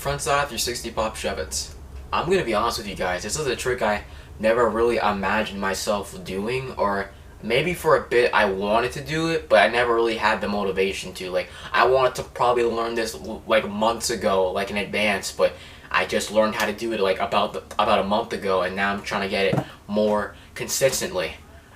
Frontside 360 pop Shuvits. I'm gonna be honest with you guys, this is a trick I never really imagined myself doing, or maybe for a bit I wanted to do it, but I never really had the motivation to. Like, I wanted to probably learn this like months ago, like in advance, but I just learned how to do it like about a month ago, and now I'm trying to get it more consistently.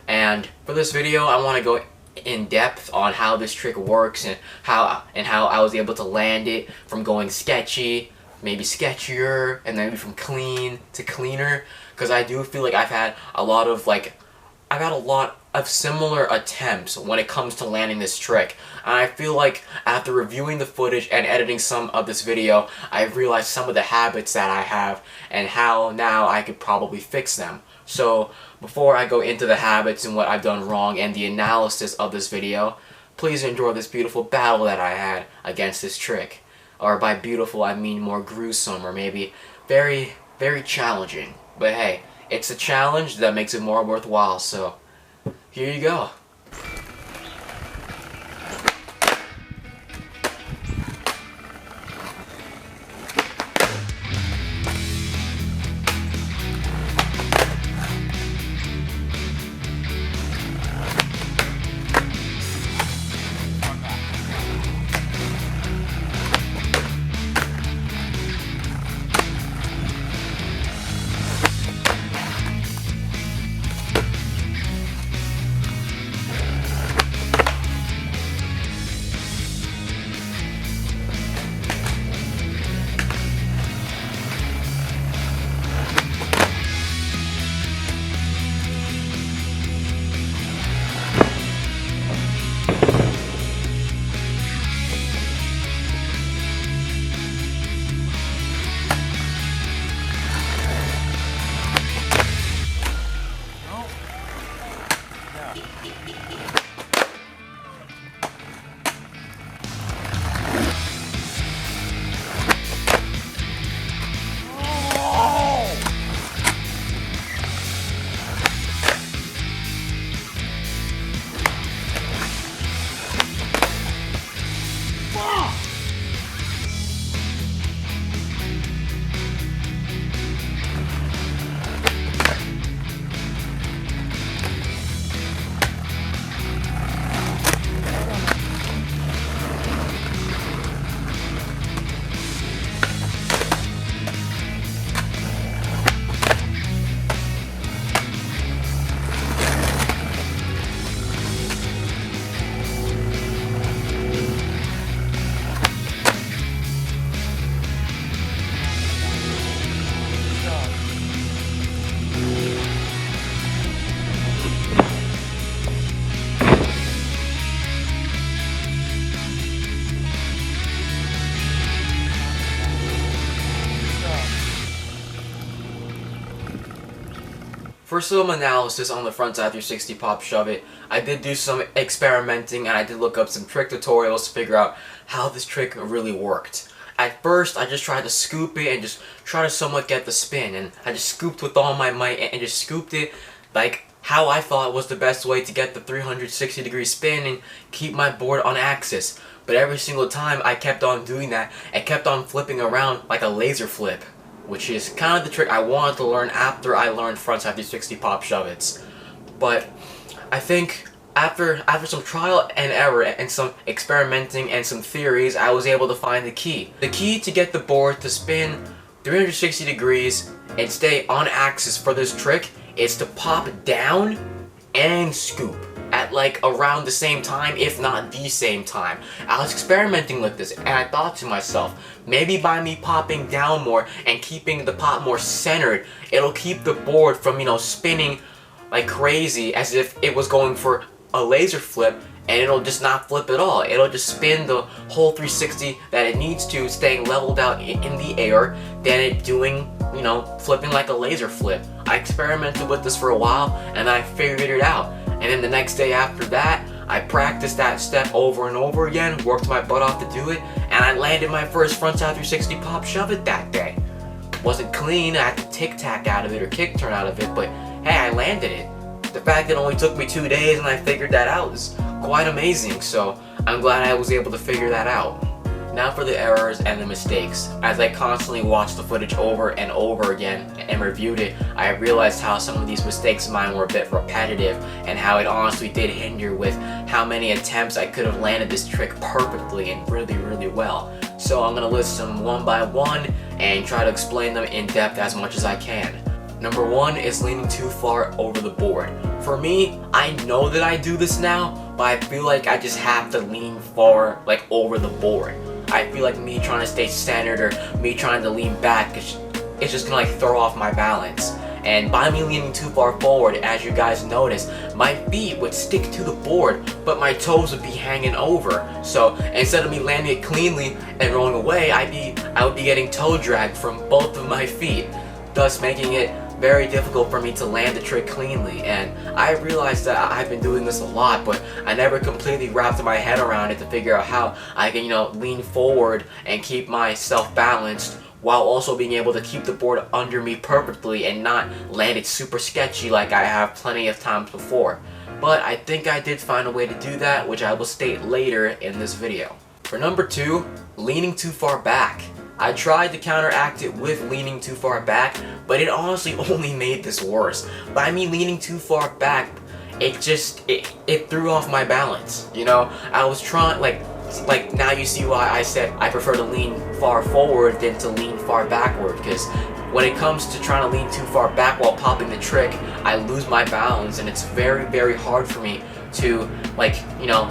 And for this video, I want to go in depth on how this trick works and how I was able to land it from going sketchy, maybe sketchier, and then maybe from clean to cleaner, because I do feel like I've had a lot of similar attempts when it comes to landing this trick, and I feel like after reviewing the footage and editing some of this video, I've realized some of the habits that I have and how now I could probably fix them. So before I go into the habits and what I've done wrong and the analysis of this video, please enjoy this beautiful battle that I had against this trick. Or by beautiful, I mean more gruesome, or maybe very, very challenging. But hey, it's a challenge that makes it more worthwhile, so here you go. For some analysis on the Frontside 360 pop Shuvit, I did do some experimenting and I did look up some trick tutorials to figure out how this trick really worked. At first, I just tried to scoop it and just try to somewhat get the spin, and I just scooped with all my might and just scooped it like how I thought was the best way to get the 360-degree spin and keep my board on axis. But every single time I kept on doing that, it kept on flipping around like a laser flip, which is kind of the trick I wanted to learn after I learned Frontside 360 pop Shuvits. But I think after some trial and error and some experimenting and some theories, I was able to find the key. The key to get the board to spin 360 degrees and stay on axis for this trick is to pop down and scoop at like around the same time, if not the same time. I was experimenting with this and I thought to myself, maybe by me popping down more and keeping the pop more centered, it'll keep the board from, spinning like crazy as if it was going for a laser flip, and it'll just not flip at all. It'll just spin the whole 360 that it needs to, staying leveled out in the air, than it doing, flipping like a laser flip. I experimented with this for a while and I figured it out. And then the next day after that, I practiced that step over and over again, worked my butt off to do it, and I landed my first Frontside 360 pop Shuvit that day. Wasn't clean, I had to tic-tac out of it or kick turn out of it, but hey, I landed it. The fact that it only took me 2 days and I figured that out is quite amazing, so I'm glad I was able to figure that out. Now for the errors and the mistakes. As I constantly watched the footage over and over again and reviewed it, I realized how some of these mistakes of mine were a bit repetitive and how it honestly did hinder with how many attempts I could have landed this trick perfectly and really well. So I'm going to list them one by one and try to explain them in depth as much as I can. Number 1 is leaning too far over the board. For me, I know that I do this now, but I feel like I just have to lean far over the board. I feel like me trying to stay centered or me trying to lean back, it's just gonna throw off my balance. And by me leaning too far forward, as you guys notice, my feet would stick to the board, but my toes would be hanging over. So instead of me landing it cleanly and rolling away, I would be getting toe drag from both of my feet, thus making it very difficult for me to land the trick cleanly. And I realized that I've been doing this a lot, but I never completely wrapped my head around it to figure out how I can, lean forward and keep myself balanced while also being able to keep the board under me perfectly and not land it super sketchy like I have plenty of times before. But I think I did find a way to do that, which I will state later in this video. For number 2, leaning too far back. I tried to counteract it with leaning too far back, but it honestly only made this worse. By me leaning too far back, it threw off my balance. I was trying, now you see why I said I prefer to lean far forward than to lean far backward, because when it comes to trying to lean too far back while popping the trick, I lose my balance, and it's very hard for me to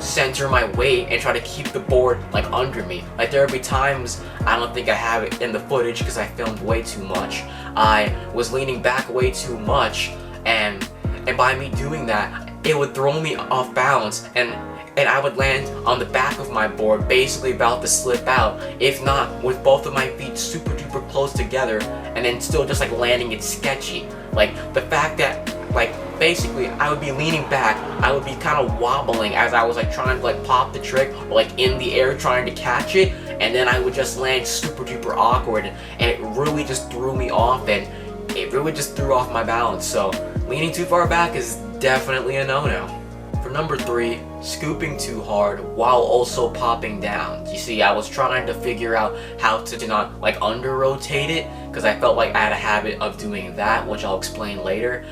center my weight and try to keep the board under me. There will be times, I don't think I have it in the footage because I filmed way too much, I was leaning back way too much, and by me doing that, it would throw me off balance, and I would land on the back of my board, basically about to slip out, if not with both of my feet super duper close together, and then still just landing it sketchy. The fact that basically I would be leaning back, I would be kind of wobbling as I was trying to pop the trick, or in the air trying to catch it, and then I would just land super duper awkward, and it really just threw me off, and it really just threw off my balance. So leaning too far back is definitely a no-no. For number 3, scooping too hard while also popping down. You see, I was trying to figure out how to not under rotate it, because I felt like I had a habit of doing that, which I'll explain later.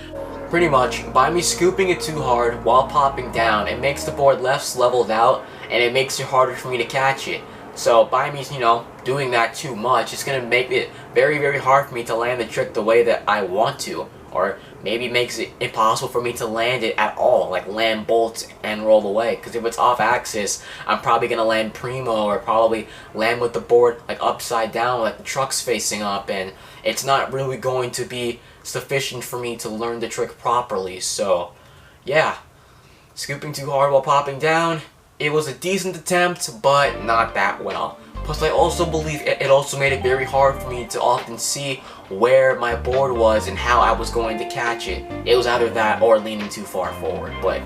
Pretty much, by me scooping it too hard while popping down, it makes the board less leveled out, and it makes it harder for me to catch it. So by me, doing that too much, it's gonna make it very hard for me to land the trick the way that I want to, or maybe makes it impossible for me to land it at all, land bolts and roll away. Because if it's off axis, I'm probably gonna land primo, or probably land with the board upside down, the truck's facing up, and it's not really going to be sufficient for me to learn the trick properly. So yeah, scooping too hard while popping down, it was a decent attempt, but not that well. Plus, I also believe it also made it very hard for me to often see where my board was and how I was going to catch it. It was either that or leaning too far forward, but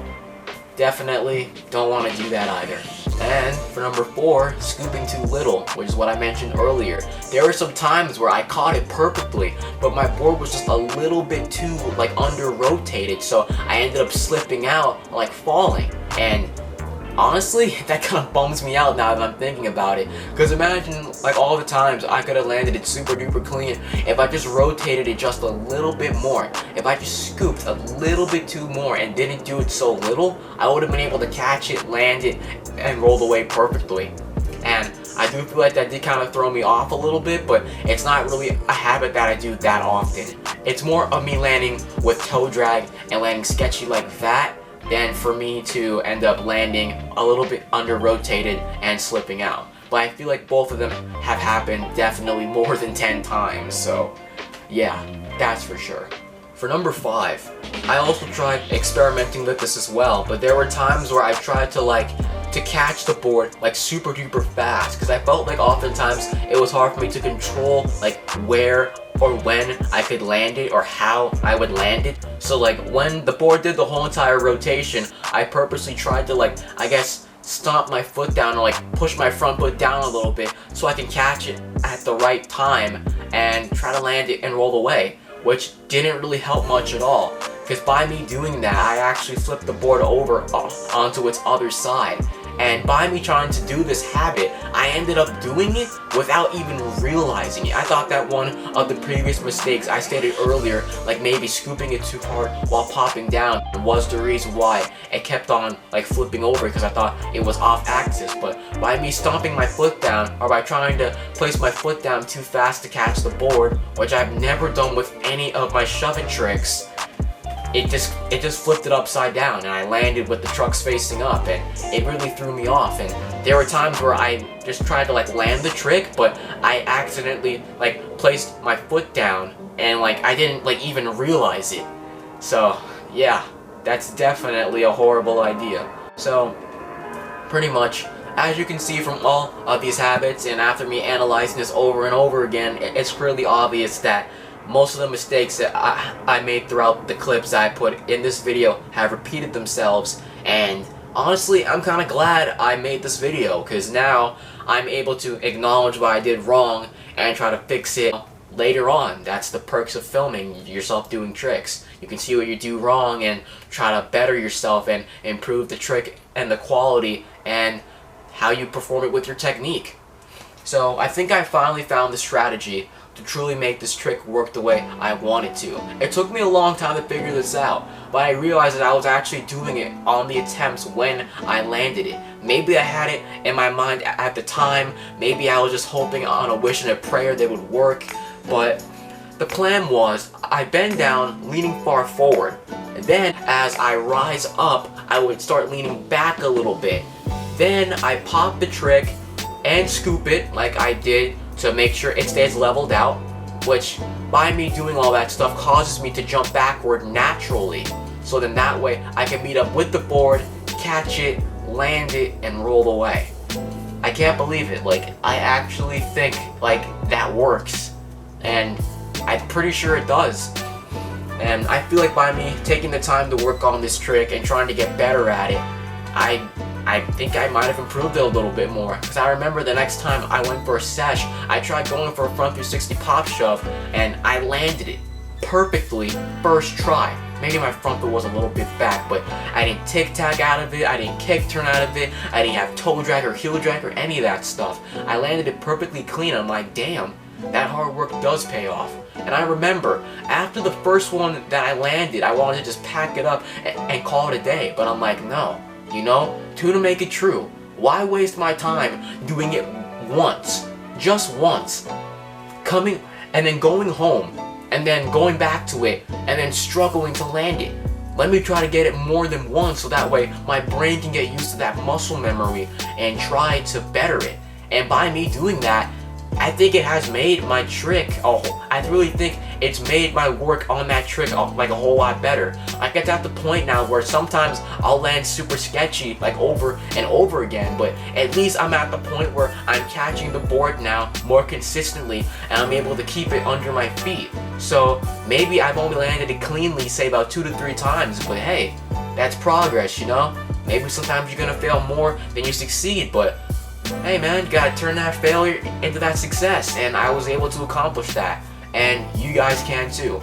definitely don't want to do that either. And for number 4, scooping too little, which is what I mentioned earlier. There were some times where I caught it perfectly, but my board was just a little bit too under rotated, so I ended up slipping out, falling. And honestly, that kind of bums me out now that I'm thinking about it. Because imagine all the times I could have landed it super duper clean if I just rotated it just a little bit more. If I just scooped a little bit too more and didn't do it so little, I would have been able to catch it, land it, and roll away perfectly. And I do feel like that did kind of throw me off a little bit, but it's not really a habit that I do that often. It's more of me landing with toe drag and landing sketchy like that, than for me to end up landing a little bit under rotated and slipping out. But I feel like both of them have happened definitely more than 10 times, so yeah, that's for sure. For number 5, I also tried experimenting with this as well, but there were times where I tried to catch the board super duper fast, because I felt oftentimes it was hard for me to control where or when I could land it or how I would land it. So when the board did the whole entire rotation, I purposely tried to I guess stomp my foot down, or push my front foot down a little bit so I can catch it at the right time and try to land it and roll away, which didn't really help much at all. Because by me doing that, I actually flipped the board over onto its other side, And by me trying to do this habit, I ended up doing it without even realizing it. I thought that one of the previous mistakes I stated earlier, like maybe scooping it too hard while popping down, was the reason why it kept on like flipping over, because I thought it was off axis. But by me stomping my foot down, or by trying to place my foot down too fast to catch the board, which I've never done with any of my shove-it tricks, it just flipped it upside down, and I landed with the trucks facing up, and it really threw me off. And there were times where I just tried to like land the trick, but I accidentally like placed my foot down, and like I didn't like even realize it. So yeah, that's definitely a horrible idea. So pretty much, as you can see from all of these habits, and after me analyzing this over and over again, it's really obvious that most of the mistakes that I made throughout the clips I put in this video have repeated themselves. And honestly, I'm kind of glad I made this video, because now I'm able to acknowledge what I did wrong and try to fix it later on. That's the perks of filming yourself doing tricks. You can see what you do wrong and try to better yourself and improve the trick and the quality and how you perform it with your technique. So I think I finally found the strategy to truly make this trick work the way I want it to. It took me a long time to figure this out, but I realized that I was actually doing it on the attempts when I landed it. Maybe I had it in my mind at the time, maybe I was just hoping on a wish and a prayer they would work, but the plan was I bend down, leaning far forward, and then as I rise up, I would start leaning back a little bit. Then I pop the trick and scoop it like I did to make sure it stays leveled out, which by me doing all that stuff causes me to jump backward naturally. So then that way I can meet up with the board, catch it, land it, and roll away. I can't believe it. Like, I actually think like that works, and I'm pretty sure it does. And I feel like by me taking the time to work on this trick and trying to get better at it, I think I might have improved it a little bit more. Because I remember the next time I went for a sesh, I tried going for a front 360 pop shove, and I landed it perfectly first try. Maybe my front foot was a little bit back, but I didn't tic-tac out of it, I didn't kick turn out of it, I didn't have toe drag or heel drag or any of that stuff. I landed it perfectly clean. I'm like, damn, that hard work does pay off. And I remember, after the first one that I landed, I wanted to just pack it up and call it a day. But I'm like, no, you know, to make it true. Why waste my time doing it once, just once, coming and then going home, and then going back to it, and then struggling to land it? Let me try to get it more than once, so that way my brain can get used to that muscle memory and try to better it. And by me doing that, I think it has made my trick, I really think it's made my work on that trick like a whole lot better. I get at the point now where sometimes I'll land super sketchy like over and over again, but at least I'm at the point where I'm catching the board now more consistently, and I'm able to keep it under my feet. So maybe I've only landed it cleanly, say about 2 to 3 times, but hey, that's progress, you know? Maybe sometimes you're gonna fail more than you succeed, but hey man, you gotta turn that failure into that success, and I was able to accomplish that, and you guys can too.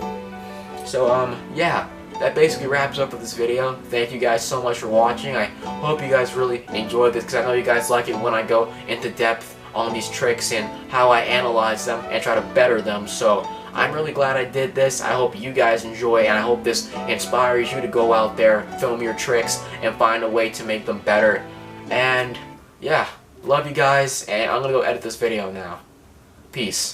So yeah, that basically wraps up with this video. Thank you guys so much for watching. I hope you guys really enjoyed this, because I know you guys like it when I go into depth on these tricks and how I analyze them and try to better them. So I'm really glad I did this. I hope you guys enjoy, and I hope this inspires you to go out there, film your tricks, and find a way to make them better. And yeah, love you guys, and I'm gonna go edit this video now. Peace.